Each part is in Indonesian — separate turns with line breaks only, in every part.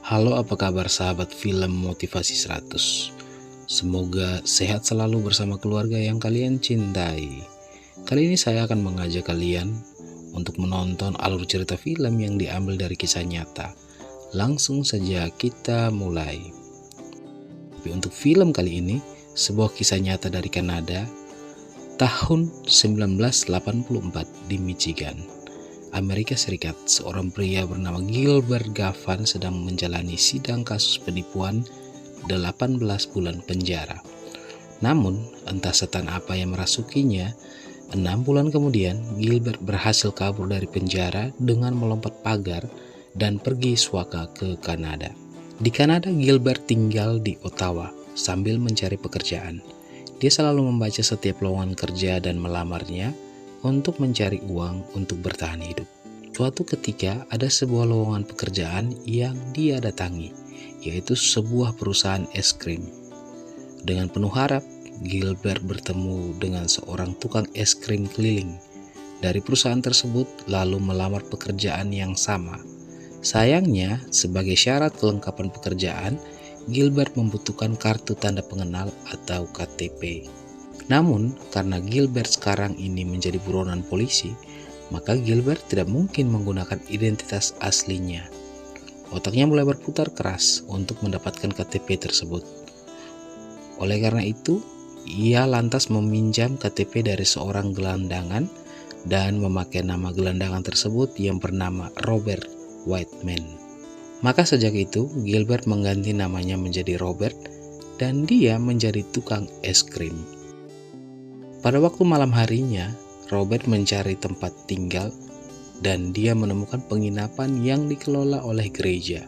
Halo, apa kabar sahabat film Motivasi 100? Semoga sehat selalu bersama keluarga yang kalian cintai. Kali ini saya akan mengajak kalian untuk menonton alur cerita film yang diambil dari kisah nyata. Langsung saja kita mulai. Tapi untuk film kali ini, sebuah kisah nyata dari Kanada, tahun 1984 di Michigan, Amerika Serikat. Seorang pria bernama Gilbert Gavan sedang menjalani sidang kasus penipuan 18 bulan penjara. Namun, entah setan apa yang merasukinya, 6 bulan kemudian Gilbert berhasil kabur dari penjara dengan melompat pagar dan pergi suaka ke Kanada. Di Kanada, Gilbert tinggal di Ottawa sambil mencari pekerjaan. Dia selalu membaca setiap lowongan kerja dan melamarnya untuk mencari uang untuk bertahan hidup. Suatu ketika ada sebuah lowongan pekerjaan yang dia datangi, yaitu sebuah perusahaan es krim. Dengan penuh harap, Gilbert bertemu dengan seorang tukang es krim keliling dari perusahaan tersebut lalu melamar pekerjaan yang sama. Sayangnya, sebagai syarat kelengkapan pekerjaan, Gilbert membutuhkan kartu tanda pengenal atau KTP. Namun, karena Gilbert sekarang ini menjadi buronan polisi, maka Gilbert tidak mungkin menggunakan identitas aslinya. Otaknya mulai berputar keras untuk mendapatkan KTP tersebut. Oleh karena itu, ia lantas meminjam KTP dari seorang gelandangan dan memakai nama gelandangan tersebut yang bernama Robert Whiteman. Maka sejak itu, Gilbert mengganti namanya menjadi Robert dan dia menjadi tukang es krim. Pada waktu malam harinya, Robert mencari tempat tinggal dan dia menemukan penginapan yang dikelola oleh gereja.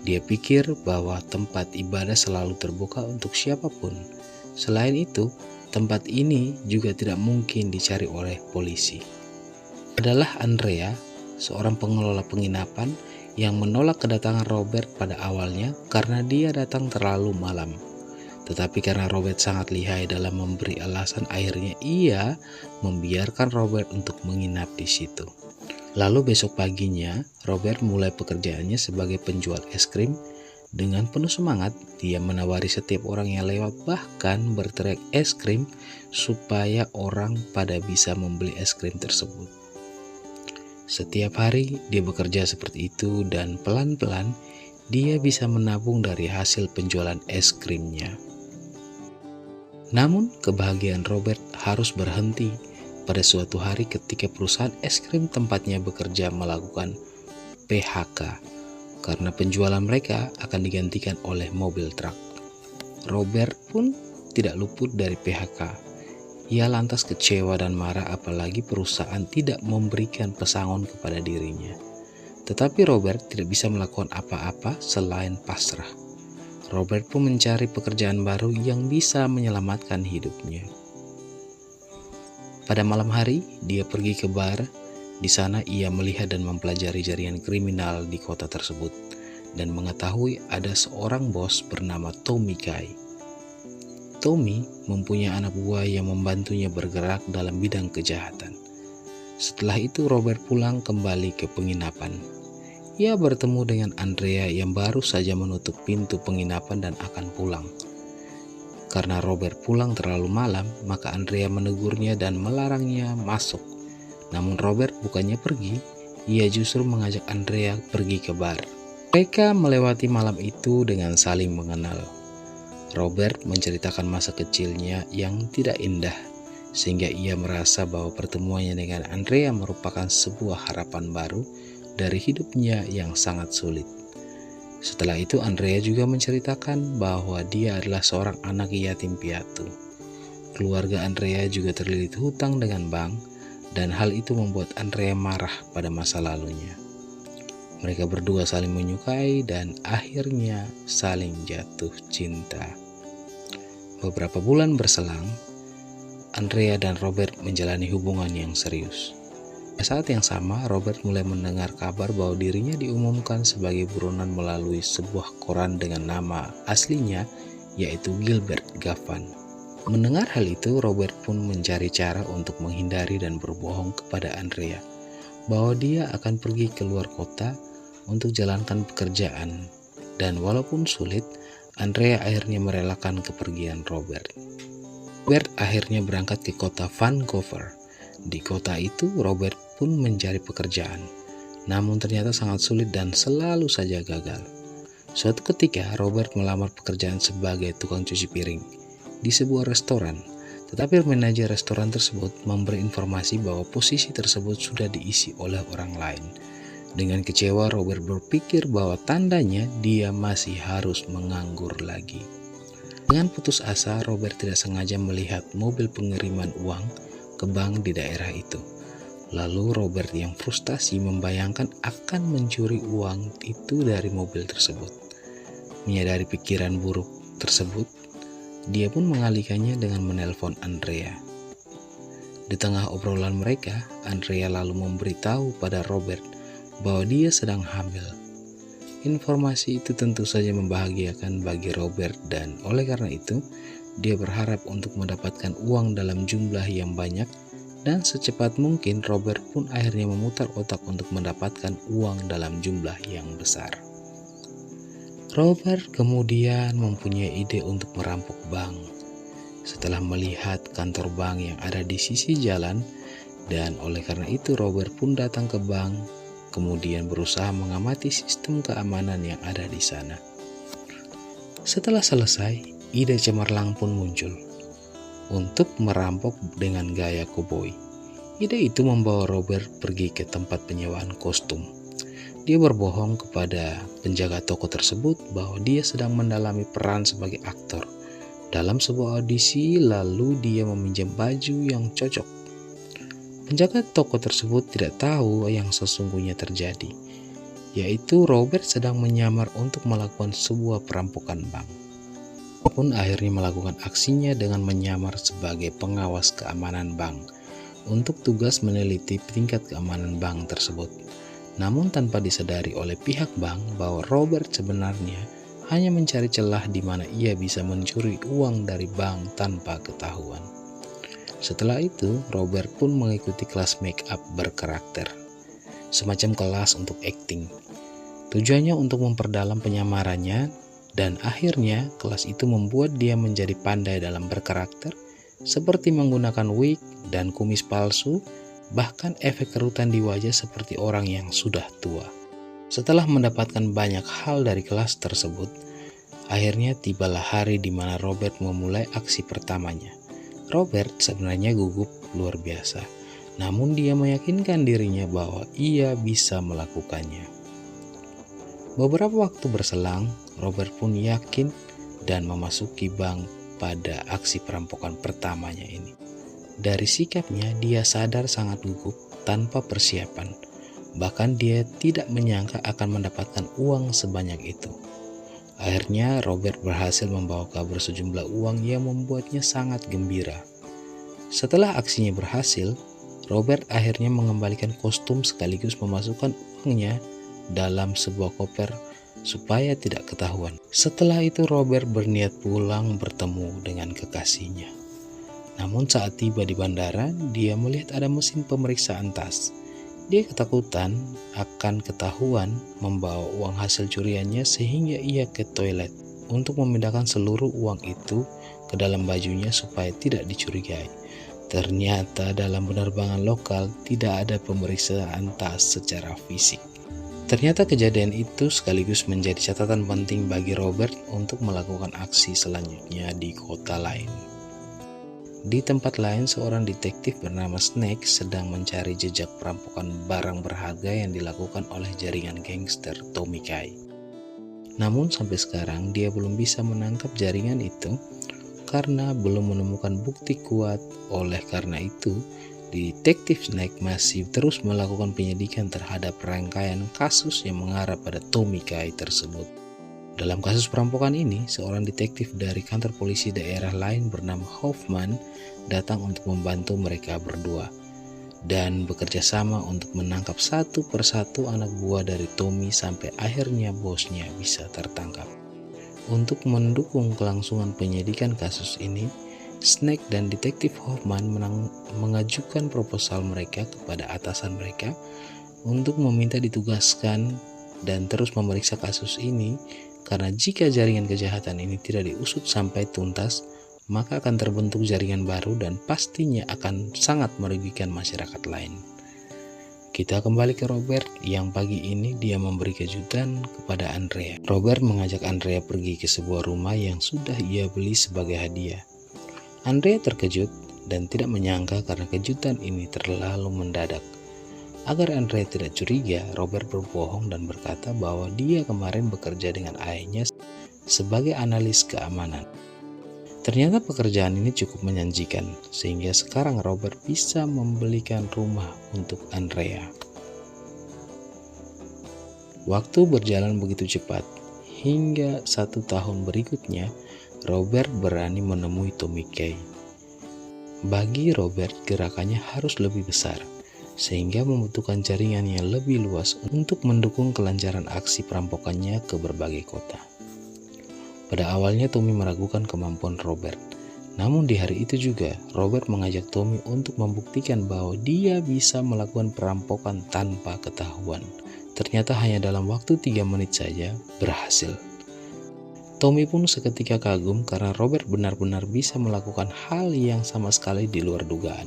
Dia pikir bahwa tempat ibadah selalu terbuka untuk siapapun. Selain itu, tempat ini juga tidak mungkin dicari oleh polisi. Adalah Andrea, seorang pengelola penginapan yang menolak kedatangan Robert pada awalnya karena dia datang terlalu malam. Tetapi karena Robert sangat lihai dalam memberi alasan, akhirnya ia membiarkan Robert untuk menginap di situ. Lalu besok paginya, Robert mulai pekerjaannya sebagai penjual es krim. Dengan penuh semangat, dia menawari setiap orang yang lewat, bahkan berteriak es krim supaya orang pada bisa membeli es krim tersebut. Setiap hari dia bekerja seperti itu dan pelan-pelan dia bisa menabung dari hasil penjualan es krimnya. Namun, kebahagiaan Robert harus berhenti pada suatu hari ketika perusahaan es krim tempatnya bekerja melakukan PHK karena penjualan mereka akan digantikan oleh mobil truk. Robert pun tidak luput dari PHK. Ia lantas kecewa dan marah apalagi perusahaan tidak memberikan pesangon kepada dirinya. Tetapi Robert tidak bisa melakukan apa-apa selain pasrah. Robert pun mencari pekerjaan baru yang bisa menyelamatkan hidupnya. Pada malam hari, dia pergi ke bar. Di sana ia melihat dan mempelajari jaringan kriminal di kota tersebut dan mengetahui ada seorang bos bernama Tommy Guy. Tommy mempunyai anak buah yang membantunya bergerak dalam bidang kejahatan. Setelah itu Robert pulang kembali ke penginapan. Ia bertemu dengan Andrea yang baru saja menutup pintu penginapan dan akan pulang. Karena Robert pulang terlalu malam, maka Andrea menegurnya dan melarangnya masuk. Namun Robert bukannya pergi, ia justru mengajak Andrea pergi ke bar. Mereka melewati malam itu dengan saling mengenal. Robert menceritakan masa kecilnya yang tidak indah, sehingga ia merasa bahwa pertemuannya dengan Andrea merupakan sebuah harapan baru dari hidupnya yang sangat sulit. Setelah itu Andrea juga menceritakan bahwa dia adalah seorang anak yatim piatu. Keluarga Andrea juga terlilit hutang dengan bank dan hal itu membuat Andrea marah pada masa lalunya. Mereka berdua saling menyukai dan akhirnya saling jatuh cinta. Beberapa bulan berselang, Andrea dan Robert menjalani hubungan yang serius. Pada saat yang sama, Robert mulai mendengar kabar bahwa dirinya diumumkan sebagai buronan melalui sebuah koran dengan nama aslinya, yaitu Gilbert Gavan. Mendengar hal itu, Robert pun mencari cara untuk menghindari dan berbohong kepada Andrea bahwa dia akan pergi ke luar kota untuk jalankan pekerjaan. Dan walaupun sulit, Andrea akhirnya merelakan kepergian Robert. Robert akhirnya berangkat ke kota Vancouver. Di kota itu, Robert pun mencari pekerjaan. Namun ternyata sangat sulit dan selalu saja gagal. Suatu ketika, Robert melamar pekerjaan sebagai tukang cuci piring di sebuah restoran. Tetapi manajer restoran tersebut memberi informasi bahwa posisi tersebut sudah diisi oleh orang lain. Dengan kecewa, Robert berpikir bahwa tandanya dia masih harus menganggur lagi. Dengan putus asa, Robert tidak sengaja melihat mobil pengiriman uang ke bank di daerah itu. Lalu Robert yang frustasi membayangkan akan mencuri uang itu dari mobil tersebut. Menyadari pikiran buruk tersebut, dia pun mengalihkannya dengan menelpon Andrea. Di tengah obrolan mereka, Andrea lalu memberitahu pada Robert bahwa dia sedang hamil. Informasi itu tentu saja membahagiakan bagi Robert dan oleh karena itu, dia berharap untuk mendapatkan uang dalam jumlah yang banyak dan secepat mungkin Robert pun akhirnya memutar otak untuk mendapatkan uang dalam jumlah yang besar. Robert kemudian mempunyai ide untuk merampok bank. Setelah melihat kantor bank yang ada di sisi jalan dan oleh karena itu Robert pun datang ke bank, kemudian berusaha mengamati sistem keamanan yang ada di sana. Setelah selesai, ide cemerlang pun muncul untuk merampok dengan gaya koboi. Ide itu membawa Robert pergi ke tempat penyewaan kostum. Dia berbohong kepada penjaga toko tersebut bahwa dia sedang mendalami peran sebagai aktor dalam sebuah audisi, lalu dia meminjam baju yang cocok. Penjaga toko tersebut tidak tahu yang sesungguhnya terjadi, yaitu Robert sedang menyamar untuk melakukan sebuah perampokan bank. Dia pun akhirnya melakukan aksinya dengan menyamar sebagai pengawas keamanan bank untuk tugas meneliti tingkat keamanan bank tersebut. Namun tanpa disadari oleh pihak bank bahwa Robert sebenarnya hanya mencari celah di mana ia bisa mencuri uang dari bank tanpa ketahuan. Setelah itu, Robert pun mengikuti kelas make up berkarakter, semacam kelas untuk acting. Tujuannya untuk memperdalam penyamarannya dan akhirnya kelas itu membuat dia menjadi pandai dalam berkarakter seperti menggunakan wig dan kumis palsu, bahkan efek kerutan di wajah seperti orang yang sudah tua. Setelah mendapatkan banyak hal dari kelas tersebut, akhirnya tibalah hari di mana Robert memulai aksi pertamanya. Robert sebenarnya gugup luar biasa, namun dia meyakinkan dirinya bahwa ia bisa melakukannya. Beberapa waktu berselang, Robert pun yakin dan memasuki bank pada aksi perampokan pertamanya ini. Dari sikapnya, dia sadar sangat gugup tanpa persiapan. Bahkan dia tidak menyangka akan mendapatkan uang sebanyak itu. Akhirnya Robert berhasil membawa kabur sejumlah uang yang membuatnya sangat gembira. Setelah aksinya berhasil, Robert akhirnya mengembalikan kostum sekaligus memasukkan uangnya dalam sebuah koper supaya tidak ketahuan. Setelah itu Robert berniat pulang bertemu dengan kekasihnya. Namun saat tiba di bandara, dia melihat ada mesin pemeriksaan tas. Dia ketakutan akan ketahuan membawa uang hasil curiannya sehingga ia ke toilet untuk memindahkan seluruh uang itu ke dalam bajunya supaya tidak dicurigai. Ternyata dalam penerbangan lokal tidak ada pemeriksaan tas secara fisik. Ternyata kejadian itu sekaligus menjadi catatan penting bagi Robert untuk melakukan aksi selanjutnya di kota lain. Di tempat lain, seorang detektif bernama Snake sedang mencari jejak perampokan barang berharga yang dilakukan oleh jaringan gangster Tommy Kai. Namun sampai sekarang dia belum bisa menangkap jaringan itu karena belum menemukan bukti kuat. Oleh karena itu, detektif Snake masih terus melakukan penyelidikan terhadap rangkaian kasus yang mengarah pada Tommy Kai tersebut. Dalam kasus perampokan ini, seorang detektif dari kantor polisi daerah lain bernama Hoffman datang untuk membantu mereka berdua dan bekerja sama untuk menangkap satu persatu anak buah dari Tommy sampai akhirnya bosnya bisa tertangkap. Untuk mendukung kelangsungan penyidikan kasus ini, Snake dan detektif Hoffman mengajukan proposal mereka kepada atasan mereka untuk meminta ditugaskan dan terus memeriksa kasus ini karena jika jaringan kejahatan ini tidak diusut sampai tuntas, maka akan terbentuk jaringan baru dan pastinya akan sangat merugikan masyarakat lain. Kita kembali ke Robert yang pagi ini dia memberi kejutan kepada Andrea. Robert mengajak Andrea pergi ke sebuah rumah yang sudah ia beli sebagai hadiah. Andrea terkejut dan tidak menyangka karena kejutan ini terlalu mendadak. Agar Andrea tidak curiga, Robert berbohong dan berkata bahwa dia kemarin bekerja dengan ayahnya sebagai analis keamanan. Ternyata pekerjaan ini cukup menjanjikan, sehingga sekarang Robert bisa membelikan rumah untuk Andrea. Waktu berjalan begitu cepat, hingga 1 tahun berikutnya, Robert berani menemui Tommy Kay. Bagi Robert, gerakannya harus lebih besar, sehingga membutuhkan jaringan yang lebih luas untuk mendukung kelancaran aksi perampokannya ke berbagai kota. Pada awalnya Tommy meragukan kemampuan Robert, namun di hari itu juga Robert mengajak Tommy untuk membuktikan bahwa dia bisa melakukan perampokan tanpa ketahuan. Ternyata hanya dalam waktu 3 menit saja berhasil. Tommy pun seketika kagum karena Robert benar-benar bisa melakukan hal yang sama sekali di luar dugaan.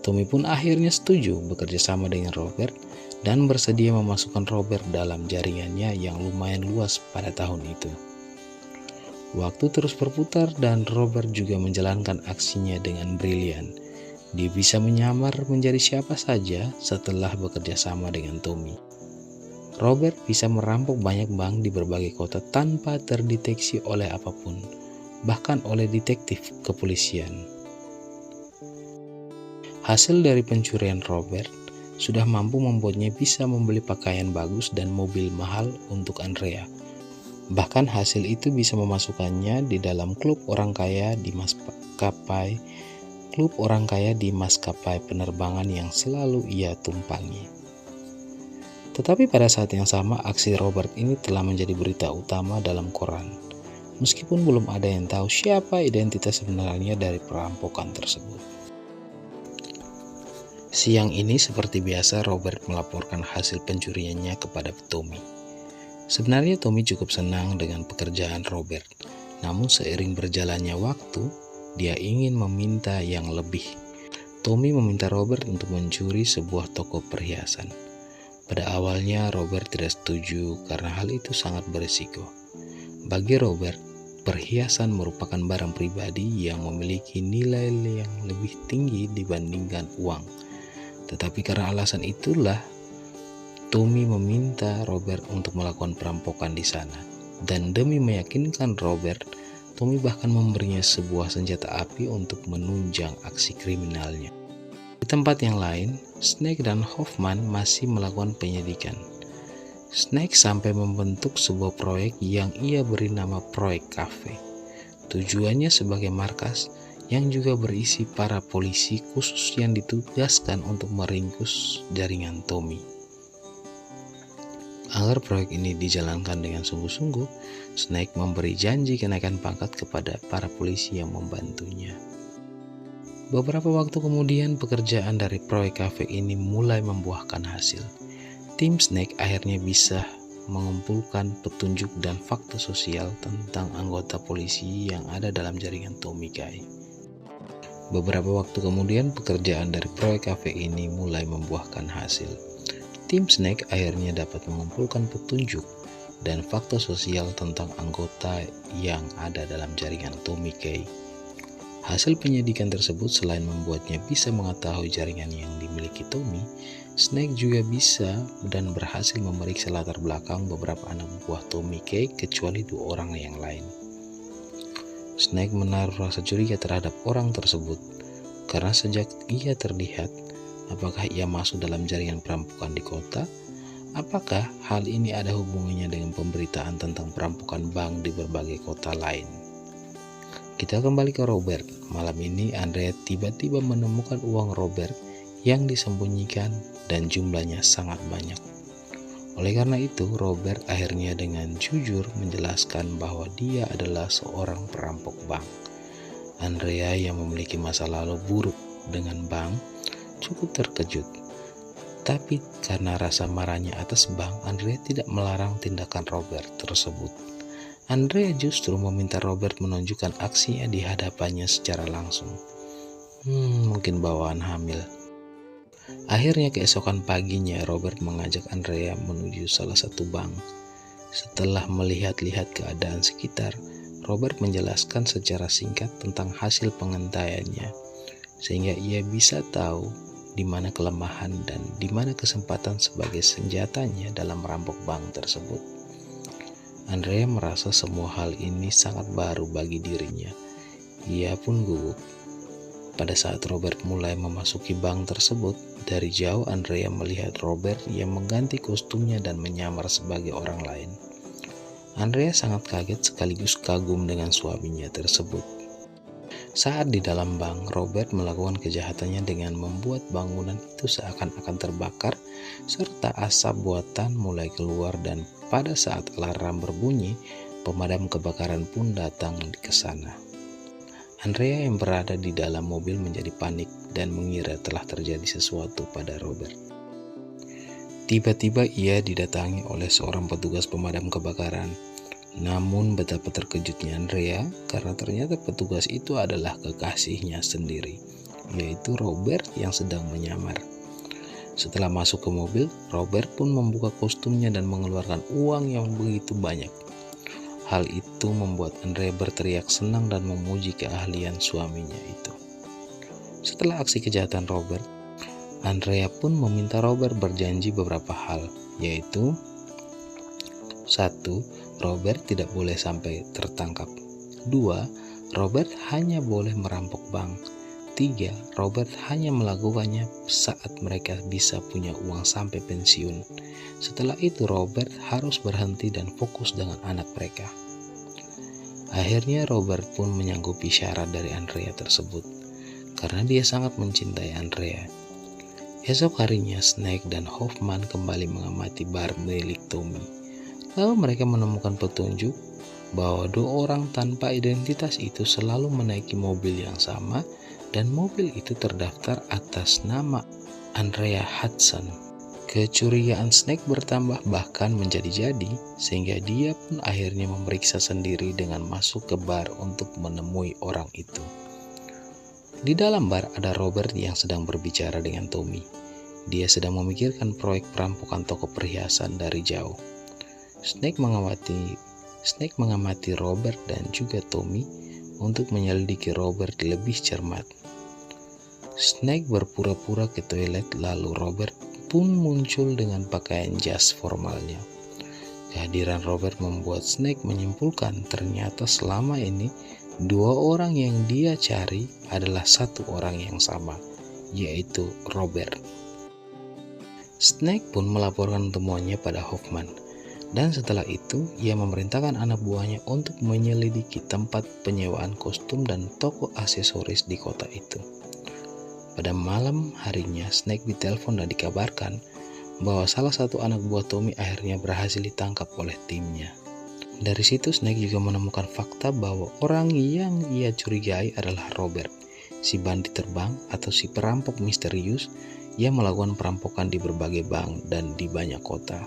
Tommy pun akhirnya setuju bekerja sama dengan Robert dan bersedia memasukkan Robert dalam jaringannya yang lumayan luas pada tahun itu. Waktu terus berputar dan Robert juga menjalankan aksinya dengan brilian. Dia bisa menyamar menjadi siapa saja setelah bekerja sama dengan Tommy. Robert bisa merampok banyak bank di berbagai kota tanpa terdeteksi oleh apapun, bahkan oleh detektif kepolisian. Hasil dari pencurian Robert sudah mampu membuatnya bisa membeli pakaian bagus dan mobil mahal untuk Andrea. Bahkan hasil itu bisa memasukkannya di dalam klub orang kaya di maskapai penerbangan yang selalu ia tumpangi. Tetapi pada saat yang sama, aksi Robert ini telah menjadi berita utama dalam koran. Meskipun belum ada yang tahu siapa identitas sebenarnya dari perampokan tersebut. Siang ini seperti biasa Robert melaporkan hasil pencuriannya kepada Tommy. Sebenarnya Tommy cukup senang dengan pekerjaan Robert, namun seiring berjalannya waktu, dia ingin meminta yang lebih. Tommy meminta Robert untuk mencuri sebuah toko perhiasan. Pada awalnya Robert tidak setuju karena hal itu sangat berisiko. Bagi Robert, perhiasan merupakan barang pribadi yang memiliki nilai yang lebih tinggi dibandingkan uang. Tetapi karena alasan itulah, Tommy meminta Robert untuk melakukan perampokan di sana. Dan demi meyakinkan Robert, Tommy bahkan memberinya sebuah senjata api untuk menunjang aksi kriminalnya. Di tempat yang lain, Snake dan Hoffman masih melakukan penyidikan. Snake sampai membentuk sebuah proyek yang ia beri nama Proyek Cafe. Tujuannya sebagai markas yang juga berisi para polisi khusus yang ditugaskan untuk meringkus jaringan Tommy. Agar proyek ini dijalankan dengan sungguh-sungguh, Snake memberi janji kenaikan pangkat kepada para polisi yang membantunya. Beberapa waktu kemudian, pekerjaan dari proyek kafe ini mulai membuahkan hasil. Tim Snake akhirnya bisa mengumpulkan petunjuk dan fakta sosial tentang anggota polisi yang ada dalam jaringan Tommy Kay. Beberapa waktu kemudian, pekerjaan dari proyek kafe ini mulai membuahkan hasil. Tim Snake akhirnya dapat mengumpulkan petunjuk dan fakta sosial tentang anggota yang ada dalam jaringan Tommy Kay. Hasil penyidikan tersebut selain membuatnya bisa mengetahui jaringan yang dimiliki Tommy, Snake juga bisa dan berhasil memeriksa latar belakang beberapa anak buah Tommy Kay kecuali 2 orang yang lain. Snake menaruh rasa curiga terhadap orang tersebut karena sejak ia terlihat, apakah ia masuk dalam jaringan perampokan di kota? Apakah hal ini ada hubungannya dengan pemberitaan tentang perampokan bank di berbagai kota lain? Kita kembali ke Robert. Malam ini Andrea tiba-tiba menemukan uang Robert yang disembunyikan dan jumlahnya sangat banyak. Oleh karena itu, Robert akhirnya dengan jujur menjelaskan bahwa dia adalah seorang perampok bank. Andrea yang memiliki masa lalu buruk dengan bank cukup terkejut. Tapi karena rasa marahnya atas bank, Andrea tidak melarang tindakan Robert tersebut. Andrea justru meminta Robert menunjukkan aksinya di hadapannya secara langsung. Mungkin bawaan hamil. Akhirnya keesokan paginya Robert mengajak Andrea menuju salah satu bank. Setelah melihat-lihat keadaan sekitar, Robert menjelaskan secara singkat tentang hasil pengintaiannya, sehingga ia bisa tahu di mana kelemahan dan di mana kesempatan sebagai senjatanya dalam merampok bank tersebut. Andrea merasa semua hal ini sangat baru bagi dirinya. Ia pun gugup. Pada saat Robert mulai memasuki bank tersebut, dari jauh Andrea melihat Robert yang mengganti kostumnya dan menyamar sebagai orang lain. Andrea sangat kaget sekaligus kagum dengan suaminya tersebut. Saat di dalam bank, Robert melakukan kejahatannya dengan membuat bangunan itu seakan-akan terbakar, serta asap buatan mulai keluar, dan pada saat alarm berbunyi, pemadam kebakaran pun datang ke sana. Andrea yang berada di dalam mobil menjadi panik dan mengira telah terjadi sesuatu pada Robert. Tiba-tiba ia didatangi oleh seorang petugas pemadam kebakaran. Namun betapa terkejutnya Andrea karena ternyata petugas itu adalah kekasihnya sendiri, yaitu Robert yang sedang menyamar. Setelah masuk ke mobil, Robert pun membuka kostumnya dan mengeluarkan uang yang begitu banyak. Hal itu membuat Andrea berteriak senang dan memuji keahlian suaminya itu. Setelah aksi kejahatan Robert, Andrea pun meminta Robert berjanji beberapa hal, yaitu 1. Robert tidak boleh sampai tertangkap. 2. Robert hanya boleh merampok bank. 3. Robert hanya melakukannya saat mereka bisa punya uang sampai pensiun. Setelah itu Robert harus berhenti dan fokus dengan anak mereka. Akhirnya Robert pun menyanggupi syarat dari Andrea tersebut, karena dia sangat mencintai Andrea. Esok harinya Snake dan Hoffman kembali mengamati bar milik Tommy. Lalu mereka menemukan petunjuk bahwa dua orang tanpa identitas itu selalu menaiki mobil yang sama dan mobil itu terdaftar atas nama Andrea Hudson. Kecurigaan Snake bertambah bahkan menjadi-jadi, sehingga dia pun akhirnya memeriksa sendiri dengan masuk ke bar untuk menemui orang itu. Di dalam bar ada Robert yang sedang berbicara dengan Tommy. Dia sedang memikirkan proyek perampokan toko perhiasan dari jauh. Snake mengamati Robert dan juga Tommy untuk menyelidiki Robert lebih cermat. Snake berpura-pura ke toilet, lalu Robert pun muncul dengan pakaian jas formalnya. Kehadiran Robert membuat Snake menyimpulkan ternyata selama ini dua orang yang dia cari adalah satu orang yang sama, yaitu Robert. Snake pun melaporkan temuannya pada Hoffman. Dan setelah itu, ia memerintahkan anak buahnya untuk menyelidiki tempat penyewaan kostum dan toko aksesoris di kota itu. Pada malam harinya, Snake ditelepon dan dikabarkan bahwa salah satu anak buah Tommy akhirnya berhasil ditangkap oleh timnya. Dari situ, Snake juga menemukan fakta bahwa orang yang ia curigai adalah Robert, si bandit terbang atau si perampok misterius yang melakukan perampokan di berbagai bank dan di banyak kota.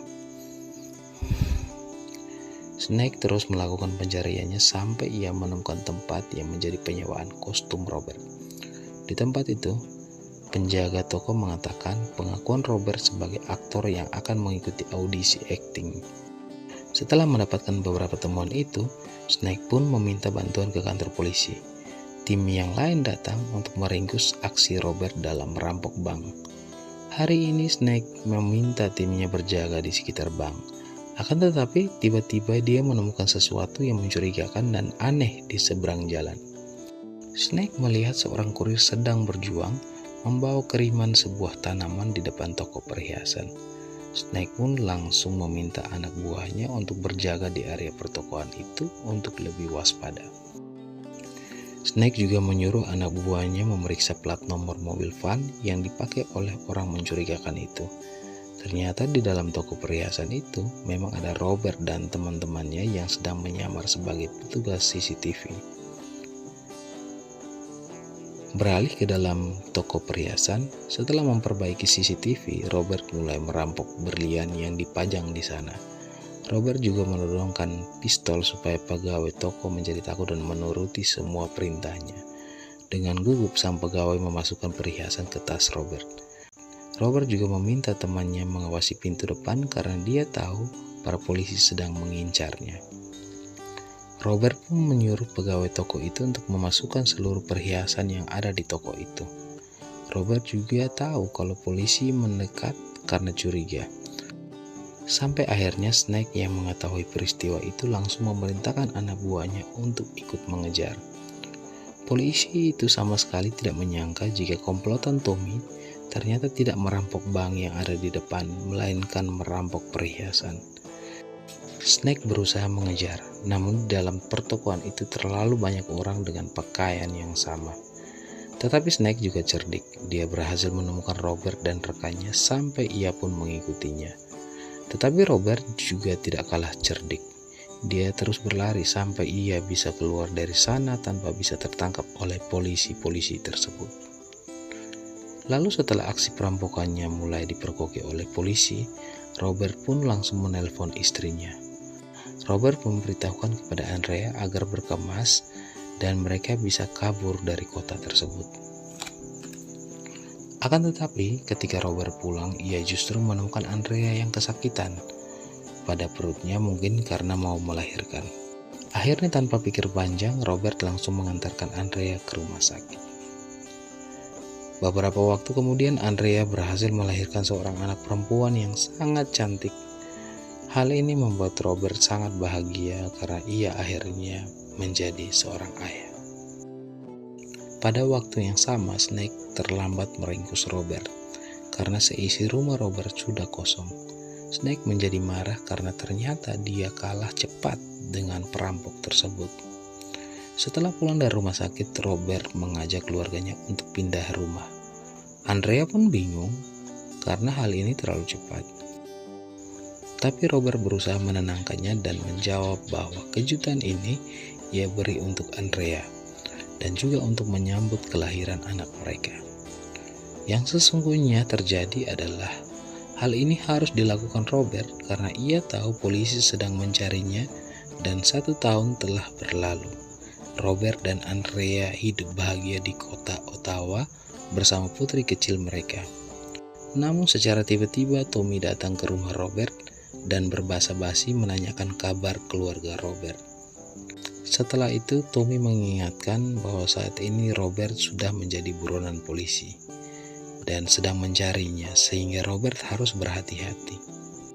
Snake terus melakukan pencariannya sampai ia menemukan tempat yang menjadi penyewaan kostum Robert. Di tempat itu, penjaga toko mengatakan pengakuan Robert sebagai aktor yang akan mengikuti audisi akting. Setelah mendapatkan beberapa temuan itu, Snake pun meminta bantuan ke kantor polisi. Tim yang lain datang untuk meringkus aksi Robert dalam merampok bank. Hari ini Snake meminta timnya berjaga di sekitar bank. Akan tetapi, tiba-tiba dia menemukan sesuatu yang mencurigakan dan aneh di seberang jalan. Snake melihat seorang kurir sedang berjuang membawa kiriman sebuah tanaman di depan toko perhiasan. Snake pun langsung meminta anak buahnya untuk berjaga di area pertokoan itu untuk lebih waspada. Snake juga menyuruh anak buahnya memeriksa plat nomor mobil van yang dipakai oleh orang mencurigakan itu. Ternyata di dalam toko perhiasan itu memang ada Robert dan teman-temannya yang sedang menyamar sebagai petugas CCTV. Beralih ke dalam toko perhiasan, setelah memperbaiki CCTV, Robert mulai merampok berlian yang dipajang di sana. Robert juga menodongkan pistol supaya pegawai toko menjadi takut dan menuruti semua perintahnya. Dengan gugup, sang pegawai memasukkan perhiasan ke tas Robert. Robert juga meminta temannya mengawasi pintu depan karena dia tahu para polisi sedang mengincarnya. Robert pun menyuruh pegawai toko itu untuk memasukkan seluruh perhiasan yang ada di toko itu. Robert juga tahu kalau polisi mendekat karena curiga. Sampai akhirnya Snake yang mengetahui peristiwa itu langsung memerintahkan anak buahnya untuk ikut mengejar. Polisi itu sama sekali tidak menyangka jika komplotan Tommy ternyata tidak merampok bank yang ada di depan, melainkan merampok perhiasan. Snake berusaha mengejar, namun dalam pertokoan itu terlalu banyak orang dengan pakaian yang sama. Tetapi Snake juga cerdik, dia berhasil menemukan Robert dan rekannya sampai ia pun mengikutinya. Tetapi Robert juga tidak kalah cerdik. Dia terus berlari sampai ia bisa keluar dari sana tanpa bisa tertangkap oleh polisi-polisi tersebut. Lalu setelah aksi perampokannya mulai dipergoki oleh polisi, Robert pun langsung menelpon istrinya. Robert memberitahukan kepada Andrea agar berkemas dan mereka bisa kabur dari kota tersebut. Akan tetapi, ketika Robert pulang, ia justru menemukan Andrea yang kesakitan pada perutnya, mungkin karena mau melahirkan. Akhirnya tanpa pikir panjang, Robert langsung mengantarkan Andrea ke rumah sakit. Beberapa waktu kemudian, Andrea berhasil melahirkan seorang anak perempuan yang sangat cantik. Hal ini membuat Robert sangat bahagia karena ia akhirnya menjadi seorang ayah. Pada waktu yang sama, Snake terlambat meringkus Robert karena seisi rumah Robert sudah kosong. Snake menjadi marah karena ternyata dia kalah cepat dengan perampok tersebut. Setelah pulang dari rumah sakit, Robert mengajak keluarganya untuk pindah rumah. Andrea pun bingung karena hal ini terlalu cepat. Tapi Robert berusaha menenangkannya dan menjawab bahwa kejutan ini ia beri untuk Andrea dan juga untuk menyambut kelahiran anak mereka. Yang sesungguhnya terjadi adalah hal ini harus dilakukan Robert karena ia tahu polisi sedang mencarinya dan 1 tahun telah berlalu. Robert dan Andrea hidup bahagia di kota Ottawa bersama putri kecil mereka. Namun secara tiba-tiba Tommy datang ke rumah Robert dan berbasa-basi menanyakan kabar keluarga Robert. Setelah itu Tommy mengingatkan bahwa saat ini Robert sudah menjadi buronan polisi dan sedang mencarinya, sehingga Robert harus berhati-hati.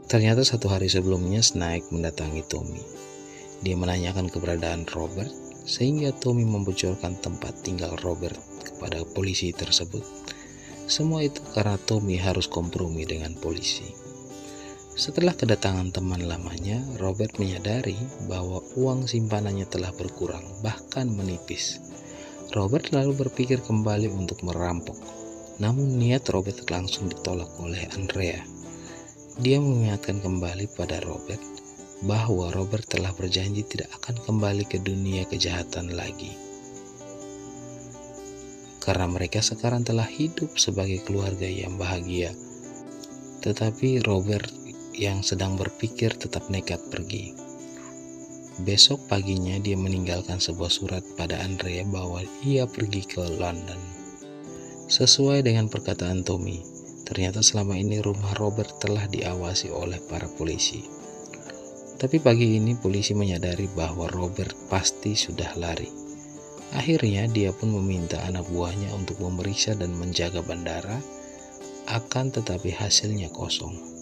Ternyata 1 hari sebelumnya Snake mendatangi Tommy. Dia menanyakan keberadaan Robert, sehingga Tommy membocorkan tempat tinggal Robert kepada polisi tersebut. Semua itu karena Tommy harus kompromi dengan polisi. Setelah kedatangan teman lamanya, Robert menyadari bahwa uang simpanannya telah berkurang, bahkan menipis. Robert lalu berpikir kembali untuk merampok, namun niat Robert langsung ditolak oleh Andrea. Dia mengingatkan kembali pada Robert bahwa Robert telah berjanji tidak akan kembali ke dunia kejahatan lagi. Karena mereka sekarang telah hidup sebagai keluarga yang bahagia. Tetapi Robert yang sedang berpikir tetap nekat pergi. Besok paginya dia meninggalkan sebuah surat pada Andrea bahwa ia pergi ke London. Sesuai dengan perkataan Tommy, ternyata selama ini rumah Robert telah diawasi oleh para polisi. Tapi pagi ini polisi menyadari bahwa Robert pasti sudah lari. Akhirnya dia pun meminta anak buahnya untuk memeriksa dan menjaga bandara, akan tetapi hasilnya kosong.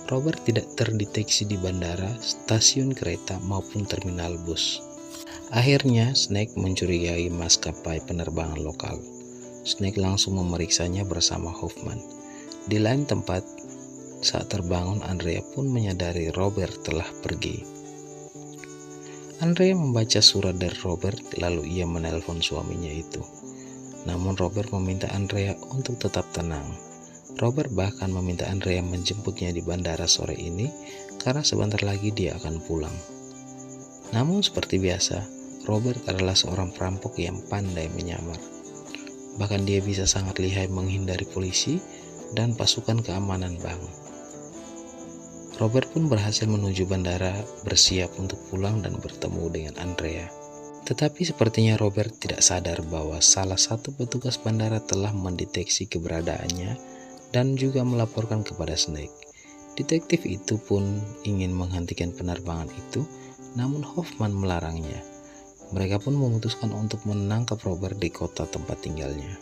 Robert tidak terdeteksi di bandara, stasiun kereta maupun terminal bus. Akhirnya Snake mencurigai maskapai penerbangan lokal. Snake langsung memeriksanya bersama Hoffman. Di lain tempat, saat terbangun, Andrea pun menyadari Robert telah pergi. Andrea membaca surat dari Robert, lalu ia menelpon suaminya itu. Namun Robert meminta Andrea untuk tetap tenang. Robert bahkan meminta Andrea menjemputnya di bandara sore ini karena sebentar lagi dia akan pulang. Namun seperti biasa, Robert adalah seorang perampok yang pandai menyamar. Bahkan dia bisa sangat lihai menghindari polisi dan pasukan keamanan bank. Robert pun berhasil menuju bandara, bersiap untuk pulang dan bertemu dengan Andrea. Tetapi sepertinya Robert tidak sadar bahwa salah satu petugas bandara telah mendeteksi keberadaannya dan juga melaporkan kepada Snake. Detektif itu pun ingin menghentikan penerbangan itu, namun Hoffman melarangnya. Mereka pun memutuskan untuk menangkap Robert di kota tempat tinggalnya.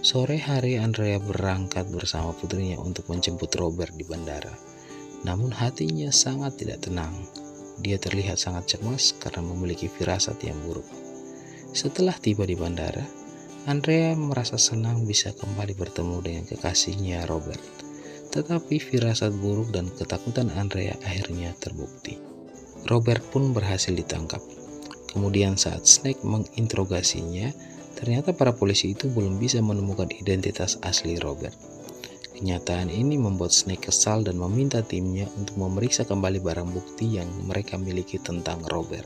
Sore hari Andrea berangkat bersama putrinya untuk menjemput Robert di bandara. Namun hatinya sangat tidak tenang. Dia terlihat sangat cemas karena memiliki firasat yang buruk. Setelah tiba di bandara, Andrea merasa senang bisa kembali bertemu dengan kekasihnya Robert. Tetapi firasat buruk dan ketakutan Andrea akhirnya terbukti. Robert pun berhasil ditangkap. Kemudian saat Snake menginterogasinya, ternyata para polisi itu belum bisa menemukan identitas asli Robert. Kenyataan ini membuat Snake kesal dan meminta timnya untuk memeriksa kembali barang bukti yang mereka miliki tentang Robert.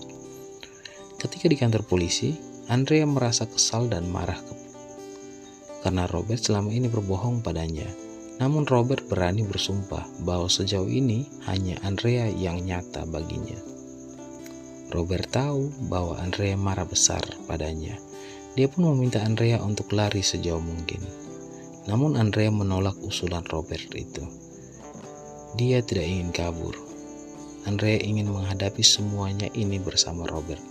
Ketika di kantor polisi, Andrea merasa kesal dan marah karena Robert selama ini berbohong padanya. Namun Robert berani bersumpah bahwa sejauh ini hanya Andrea yang nyata baginya. Robert tahu bahwa Andrea marah besar padanya. Dia pun meminta Andrea untuk lari sejauh mungkin. Namun Andrea menolak usulan Robert itu. Dia tidak ingin kabur. Andrea ingin menghadapi semuanya ini bersama Robert.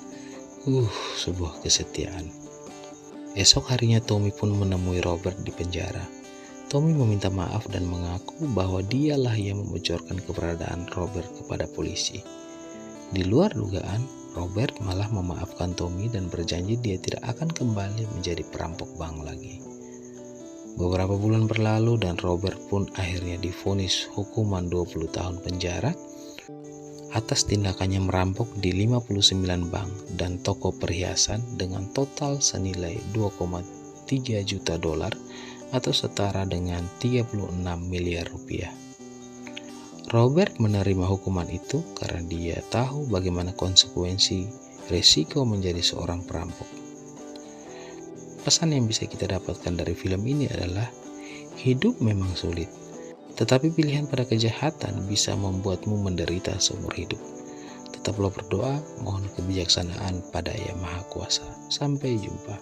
Sebuah kesetiaan. Esok harinya Tommy pun menemui Robert di penjara. Tommy meminta maaf dan mengaku bahwa dialah yang membocorkan keberadaan Robert kepada polisi. Di luar dugaan, Robert malah memaafkan Tommy dan berjanji dia tidak akan kembali menjadi perampok bank lagi. Beberapa bulan berlalu dan Robert pun akhirnya divonis hukuman 20 tahun penjara atas tindakannya merampok di 59 bank dan toko perhiasan dengan total senilai 2,3 juta dolar atau setara dengan 36 miliar rupiah. Robert menerima hukuman itu karena dia tahu bagaimana konsekuensi resiko menjadi seorang perampok. Pesan yang bisa kita dapatkan dari film ini adalah hidup memang sulit, tetapi pilihan pada kejahatan bisa membuatmu menderita seumur hidup. Tetaplah berdoa, mohon kebijaksanaan pada Yang Maha Kuasa. Sampai jumpa.